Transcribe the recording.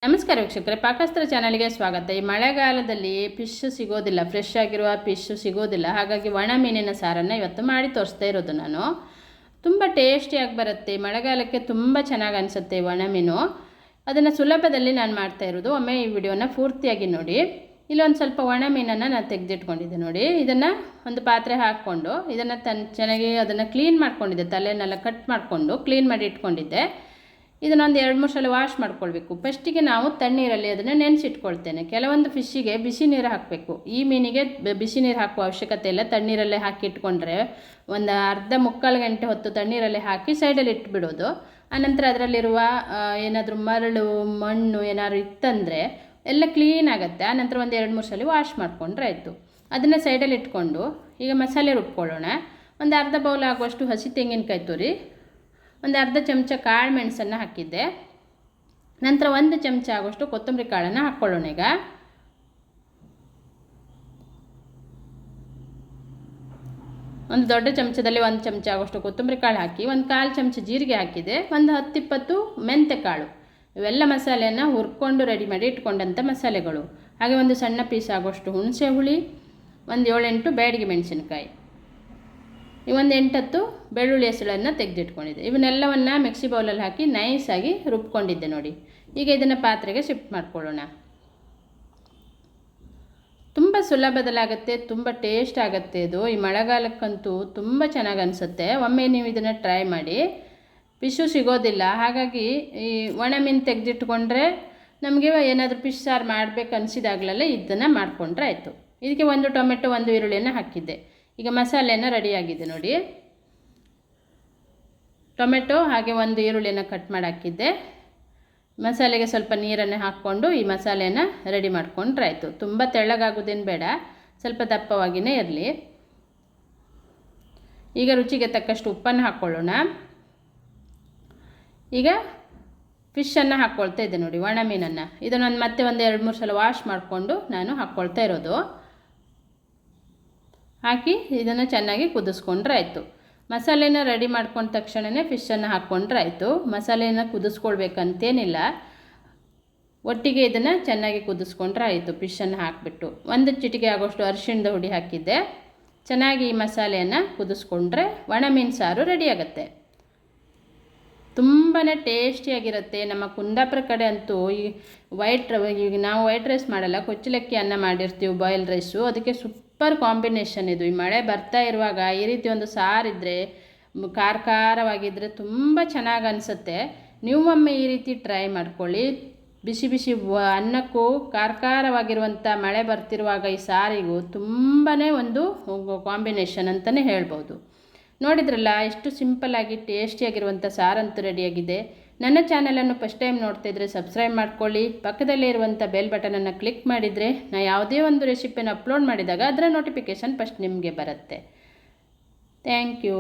ನಮಸ್ಕಾರ ವೀಕ್ಷಕರೇ, ಪಾಕಸ್ತ್ರ ಚಾನಲ್ಗೆ ಸ್ವಾಗತ. ಈ ಮಳೆಗಾಲದಲ್ಲಿ ಫಿಶ್ ಸಿಗೋದಿಲ್ಲ, ಫ್ರೆಶ್ ಆಗಿರುವ ಫಿಶ್ ಸಿಗೋದಿಲ್ಲ. ಹಾಗಾಗಿ ಒಣ ಮೀನಿನ ಸಾರನ್ನು ಇವತ್ತು ಮಾಡಿ ತೋರಿಸ್ತಾ ಇರೋದು ನಾನು. ತುಂಬ ಟೇಸ್ಟಿಯಾಗಿ ಬರುತ್ತೆ. ಮಳೆಗಾಲಕ್ಕೆ ತುಂಬ ಚೆನ್ನಾಗಿ ಅನಿಸುತ್ತೆ ಒಣ ಮೀನು. ಅದನ್ನು ಸುಲಭದಲ್ಲಿ ನಾನು ಮಾಡ್ತಾ ಇರೋದು. ಒಮ್ಮೆ ಈ ವಿಡಿಯೋನ ಪೂರ್ತಿಯಾಗಿ ನೋಡಿ. ಇಲ್ಲೊಂದು ಸ್ವಲ್ಪ ಒಣ ಮೀನನ್ನು ನಾನು ತೆಗೆದಿಟ್ಕೊಂಡಿದ್ದೆ ನೋಡಿ. ಇದನ್ನು ಒಂದು ಪಾತ್ರೆ ಹಾಕ್ಕೊಂಡು ಇದನ್ನು ಚೆನ್ನಾಗಿ ಅದನ್ನು ಕ್ಲೀನ್ ಮಾಡ್ಕೊಂಡಿದ್ದೆ. ತಲೆನೆಲ್ಲ ಕಟ್ ಮಾಡಿಕೊಂಡು ಕ್ಲೀನ್ ಮಾಡಿ ಇಟ್ಕೊಂಡಿದ್ದೆ. ಇದನ್ನೊಂದು 2-3 ಸಲ ವಾಶ್ ಮಾಡ್ಕೊಳ್ಬೇಕು. ಫಸ್ಟಿಗೆ ನಾವು ತಣ್ಣೀರಲ್ಲಿ ಅದನ್ನು ನೆನೆಸಿಟ್ಕೊಳ್ತೇನೆ. ಕೆಲವೊಂದು ಫಿಶ್ಶಿಗೆ ಬಿಸಿ ನೀರು ಹಾಕಬೇಕು. ಈ ಮೀನಿಗೆ ಬಿಸಿ ನೀರು ಹಾಕುವ ಅವಶ್ಯಕತೆ ಇಲ್ಲ. ತಣ್ಣೀರಲ್ಲೇ ಹಾಕಿ ಇಟ್ಕೊಂಡ್ರೆ ಒಂದು ಅರ್ಧ-ಮುಕ್ಕಾಲು ಗಂಟೆ ಹೊತ್ತು ತಣ್ಣೀರಲ್ಲೇ ಹಾಕಿ ಸೈಡಲ್ಲಿ ಇಟ್ಬಿಡೋದು. ಆನಂತರ ಅದರಲ್ಲಿರುವ ಏನಾದರೂ ಮರಳು ಮಣ್ಣು ಏನಾದರೂ ಇತ್ತಂದರೆ ಎಲ್ಲ ಕ್ಲೀನ್ ಆಗುತ್ತೆ. ಆನಂತರ ಒಂದು 2-3 ಸಲ ವಾಶ್ ಮಾಡಿಕೊಂಡ್ರೆ ಆಯಿತು. ಅದನ್ನು ಸೈಡಲ್ಲಿ ಇಟ್ಕೊಂಡು ಈಗ ಮಸಾಲೆ ರುಬ್ಕೊಳ್ಳೋಣ. ಒಂದು ಅರ್ಧ ಬೌಲ್ ಆಗುವಷ್ಟು ಹಸಿ ತೆಂಗಿನಕಾಯಿ ತುರಿ, ಒಂದು ಅರ್ಧ ಚಮಚ ಕಾಳು ಮೆಣಸನ್ನು ಹಾಕಿದ್ದೆ. ನಂತರ 1 ಚಮಚ ಆಗುವಷ್ಟು ಕೊತ್ತಂಬರಿ ಕಾಳನ್ನು ಹಾಕ್ಕೊಳ್ಳೋಣ. ಈಗ ಒಂದು ದೊಡ್ಡ ಚಮಚದಲ್ಲಿ 1 ಚಮಚ ಆಗುವಷ್ಟು ಕೊತ್ತಂಬರಿ ಕಾಳು ಹಾಕಿ, 1/4 ಚಮಚ ಜೀರಿಗೆ ಹಾಕಿದೆ, ಒಂದು 10-20 ಮೆಂತ್ಯ ಕಾಳು. ಇವೆಲ್ಲ ಮಸಾಲೆಯನ್ನು ಹುರ್ಕೊಂಡು ರೆಡಿ ಮಾಡಿ ಇಟ್ಕೊಂಡಂಥ ಮಸಾಲೆಗಳು. ಹಾಗೆ ಒಂದು ಸಣ್ಣ ಪೀಸ್ ಆಗುವಷ್ಟು ಹುಣಸೆ ಹುಳಿ, ಒಂದು 7-8 ಬ್ಯಾಡಗಿ ಮೆಣಸಿನಕಾಯಿ, ಒಂದು 8-10 ಬೆಳ್ಳುಳ್ಳಿ ಹೆಸಳನ್ನು ತೆಗೆದಿಟ್ಕೊಂಡಿದ್ದೆ. ಇವನ್ನೆಲ್ಲವನ್ನು ಮಿಕ್ಸಿ ಬೌಲಲ್ಲಿ ಹಾಕಿ ನೈಸಾಗಿ ರುಬ್ಕೊಂಡಿದ್ದೆ ನೋಡಿ. ಈಗ ಇದನ್ನು ಪಾತ್ರೆಗೆ ಶಿಫ್ಟ್ ಮಾಡ್ಕೊಳ್ಳೋಣ. ತುಂಬ ಸುಲಭದಲ್ಲಾಗುತ್ತೆ, ತುಂಬ ಟೇಸ್ಟ್ ಆಗುತ್ತೆ ಇದು. ಈ ಮಳೆಗಾಲಕ್ಕಂತೂ ತುಂಬ ಚೆನ್ನಾಗಿ ಅನಿಸುತ್ತೆ. ಒಮ್ಮೆ ನೀವು ಇದನ್ನು ಟ್ರೈ ಮಾಡಿ. ಫಿಶ್ಶು ಸಿಗೋದಿಲ್ಲ, ಹಾಗಾಗಿ ಈ ಒಣ ಮೀನು ತೆಗೆದಿಟ್ಕೊಂಡ್ರೆ ನಮಗೆ ಏನಾದರೂ ಫಿಶ್ ಸಾರು ಮಾಡಬೇಕು ಅನಿಸಿದಾಗಲೆಲ್ಲ ಇದನ್ನು ಮಾಡಿಕೊಂಡ್ರೆ ಆಯಿತು. ಇದಕ್ಕೆ 1 ಟೊಮೆಟೊ 1 ಈರುಳ್ಳಿಯನ್ನು ಹಾಕಿದ್ದೆ. ಈಗ ಮಸಾಲೆಯನ್ನು ರೆಡಿಯಾಗಿದೆ ನೋಡಿ. ಟೊಮೆಟೊ ಹಾಗೆ 1 ಈರುಳ್ಳಿಯನ್ನು ಕಟ್ ಮಾಡಿ ಹಾಕಿದ್ದೆ. ಮಸಾಲೆಗೆ ಸ್ವಲ್ಪ ನೀರನ್ನು ಹಾಕ್ಕೊಂಡು ಈ ಮಸಾಲೆಯನ್ನು ರೆಡಿ ಮಾಡಿಕೊಂಡ್ರೆ ಆಯಿತು. ತುಂಬ ತೆಳ್ಳಗಾಗೋದೇನು ಬೇಡ, ಸ್ವಲ್ಪ ದಪ್ಪವಾಗಿಯೇ ಇರಲಿ. ಈಗ ರುಚಿಗೆ ತಕ್ಕಷ್ಟು ಉಪ್ಪನ್ನು ಹಾಕ್ಕೊಳ್ಳೋಣ. ಈಗ ಫಿಶನ್ನು ಹಾಕ್ಕೊಳ್ತಾ ಇದ್ದೆ ನೋಡಿ, ಒಣ ಮೀನನ್ನು. ಇದನ್ನು ಮತ್ತೆ ಒಂದು 2-3 ಸಲ ವಾಶ್ ಮಾಡಿಕೊಂಡು ನಾನು ಹಾಕ್ಕೊಳ್ತಾ ಇರೋದು. ಹಾಕಿ ಇದನ್ನು ಚೆನ್ನಾಗಿ ಕುದಿಸ್ಕೊಂಡ್ರೆ ಆಯಿತು. ಮಸಾಲೆನ ರೆಡಿ ಮಾಡ್ಕೊಂಡ ತಕ್ಷಣವೇ ಫಿಶನ್ನು ಹಾಕ್ಕೊಂಡ್ರೆ ಆಯಿತು. ಮಸಾಲೆಯನ್ನು ಕುದಿಸ್ಕೊಳ್ಬೇಕಂತೇನಿಲ್ಲ, ಒಟ್ಟಿಗೆ ಇದನ್ನು ಚೆನ್ನಾಗಿ ಕುದಿಸ್ಕೊಂಡ್ರೆ ಆಯಿತು. ಫಿಶನ್ನು ಹಾಕಿಬಿಟ್ಟು 1 ಚಿಟಿಕೆ ಆಗೋಷ್ಟು ಅರಿಶಿಣದ ಹುಡಿ ಹಾಕಿದ್ದೆ. ಚೆನ್ನಾಗಿ ಈ ಮಸಾಲೆಯನ್ನು ಕುದಿಸ್ಕೊಂಡ್ರೆ ಒಣ ಮೀನು ಸಾರು ರೆಡಿಯಾಗುತ್ತೆ. ತುಂಬಾ ಟೇಸ್ಟಿಯಾಗಿರುತ್ತೆ. ನಮ್ಮ ಕುಂದಾಪುರ ಕಡೆ ಅಂತೂ ಈ ಈಗ ನಾವು ವೈಟ್ ರೈಸ್ ಮಾಡಲ್ಲ, ಕೊಚ್ಚಲಕ್ಕಿ ಅನ್ನ ಮಾಡಿರ್ತೀವಿ, ಬಾಯ್ಲ್ ರೈಸು. ಅದಕ್ಕೆ ಸೂಪರ್ ಕಾಂಬಿನೇಷನ್ ಇದು. ಈ ಮಳೆ ಬರ್ತಾ ಇರುವಾಗ ಈ ರೀತಿ ಒಂದು ಸಾರಿದ್ದರೆ, ಖಾರವಾಗಿದ್ದರೆ ತುಂಬ ಚೆನ್ನಾಗಿ ಅನಿಸುತ್ತೆ. ನೀವು ಒಮ್ಮೆ ಈ ರೀತಿ ಟ್ರೈ ಮಾಡ್ಕೊಳ್ಳಿ. ಬಿಸಿ ಬಿಸಿ ಅನ್ನಕ್ಕೂ ಖಾರವಾಗಿರುವಂಥ ಮಳೆ ಬರ್ತಿರುವಾಗ ಈ ಸಾರಿಗೂ ತುಂಬಾ ಒಂದು ಕಾಂಬಿನೇಷನ್ ಅಂತಲೇ ಹೇಳ್ಬೋದು. ನೋಡಿದ್ರಲ್ಲ, ಎಷ್ಟು ಸಿಂಪಲ್ಲಾಗಿ ಟೇಸ್ಟಿಯಾಗಿರುವಂಥ ಸಾರಂತೂ ರೆಡಿಯಾಗಿದೆ. ನನ್ನ ಚಾನಲನ್ನು ಫಸ್ಟ್ ಟೈಮ್ ನೋಡ್ತಾ ಇದ್ದರೆ ಸಬ್ಸ್ಕ್ರೈಬ್ ಮಾಡ್ಕೊಳ್ಳಿ. ಪಕ್ಕದಲ್ಲೇ ಇರುವಂಥ ಬೆಲ್ ಬಟನನ್ನು ಕ್ಲಿಕ್ ಮಾಡಿದರೆ ನಾನು ಯಾವುದೇ ಒಂದು ರೆಸಿಪಿಯನ್ನು ಅಪ್ಲೋಡ್ ಮಾಡಿದಾಗ ಅದರ ನೋಟಿಫಿಕೇಷನ್ ಫಸ್ಟ್ ನಿಮಗೆ ಬರುತ್ತೆ. Thank you.